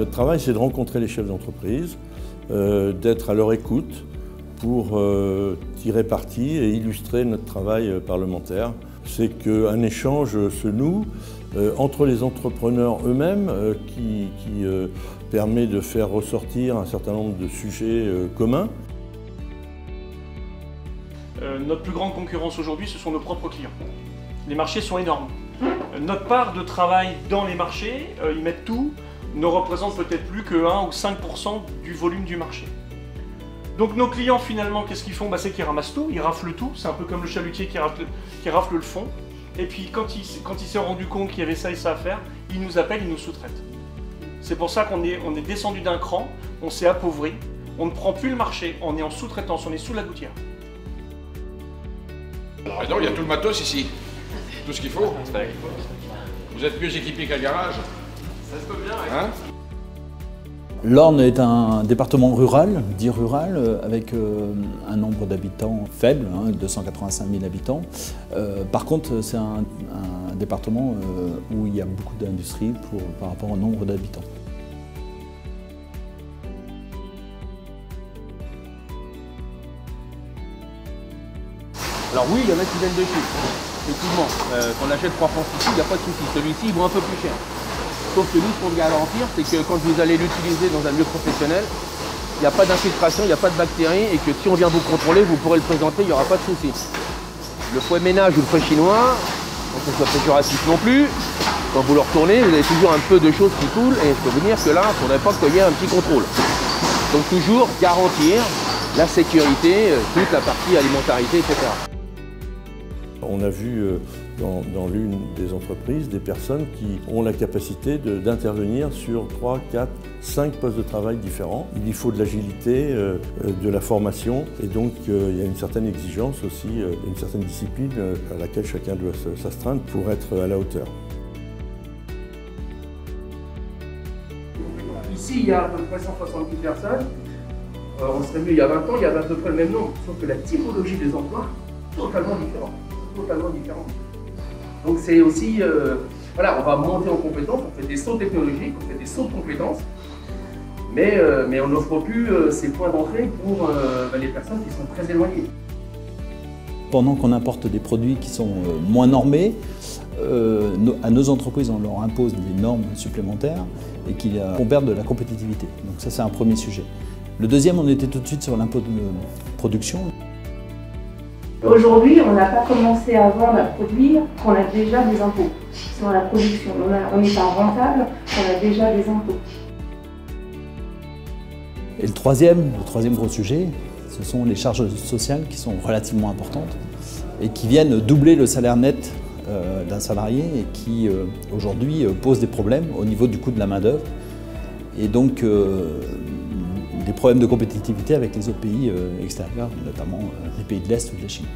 Notre travail, c'est de rencontrer les chefs d'entreprise, d'être à leur écoute pour tirer parti et illustrer notre travail parlementaire. C'est qu'un échange se noue entre les entrepreneurs eux-mêmes qui permet de faire ressortir un certain nombre de sujets communs. Notre plus grande concurrence aujourd'hui, ce sont nos propres clients. Les marchés sont énormes. Notre part de travail dans les marchés, ils mettent tout, ne représente peut-être plus que 1 ou 5% du volume du marché. Donc nos clients finalement, qu'est-ce qu'ils font? C'est qu'ils ramassent tout, ils raflent tout, c'est un peu comme le chalutier qui rafle le fond. Et puis quand il s'est rendu compte qu'il y avait ça et ça à faire, il nous appelle, il nous sous-traite. C'est pour ça qu'on est descendu d'un cran, on s'est appauvri, on ne prend plus le marché, on est en sous-traitance, on est sous la gouttière. Mais non, il y a tout le matos ici, tout ce qu'il faut. Vous êtes mieux équipés qu'un garage. Ça se peut bien, oui. Hein? L'Orne est un département rural, dit rural, avec un nombre d'habitants faible, 285 000 habitants. Par contre, c'est un département où il y a beaucoup d'industries par rapport au nombre d'habitants. Alors oui, il y en a qui viennent de chez. Effectivement, qu'on achète 3 francs ici, il n'y a pas de souci. Celui-ci, il vaut un peu plus cher. Sauf que nous, ce qu'on veut garantir, c'est que quand vous allez l'utiliser dans un lieu professionnel, il n'y a pas d'infiltration, il n'y a pas de bactéries, et que si on vient vous contrôler, vous pourrez le présenter, il n'y aura pas de souci. Le fouet ménage ou le fouet chinois, sans que ce soit péjoratif non plus, quand vous le retournez, vous avez toujours un peu de choses qui coulent, et je peux vous dire que là, il ne faudrait pas qu'il y ait un petit contrôle. Donc toujours garantir la sécurité, toute la partie alimentarité, etc. On a vu dans l'une des entreprises des personnes qui ont la capacité d'intervenir sur 3, 4, 5 postes de travail différents. Il y faut de l'agilité, de la formation et donc il y a une certaine exigence aussi, une certaine discipline à laquelle chacun doit s'astreindre pour être à la hauteur. Ici, il y a à peu près 170 personnes. On serait mieux il y a 20 ans, il y avait à peu près le même nombre, sauf que la typologie des emplois est totalement différente. Donc c'est aussi, voilà, on va monter en compétences, on fait des sauts technologiques, on fait des sauts de compétences, mais on n'offre plus ces points d'entrée pour les personnes qui sont très éloignées. Pendant qu'on importe des produits qui sont moins normés, à nos entreprises, on leur impose des normes supplémentaires et qu'on perd de la compétitivité. Donc ça, c'est un premier sujet. Le deuxième, on était tout de suite sur l'impôt de production. Aujourd'hui, on n'a pas commencé à vendre, à produire, qu'on a déjà des impôts sur la production. On n'est pas rentable, on a déjà des impôts. Et le troisième gros sujet, ce sont les charges sociales qui sont relativement importantes et qui viennent doubler le salaire net d'un salarié et qui aujourd'hui posent des problèmes au niveau du coût de la main-d'œuvre et donc des problèmes de compétitivité avec les autres pays extérieurs, notamment les pays de l'Est ou de la Chine.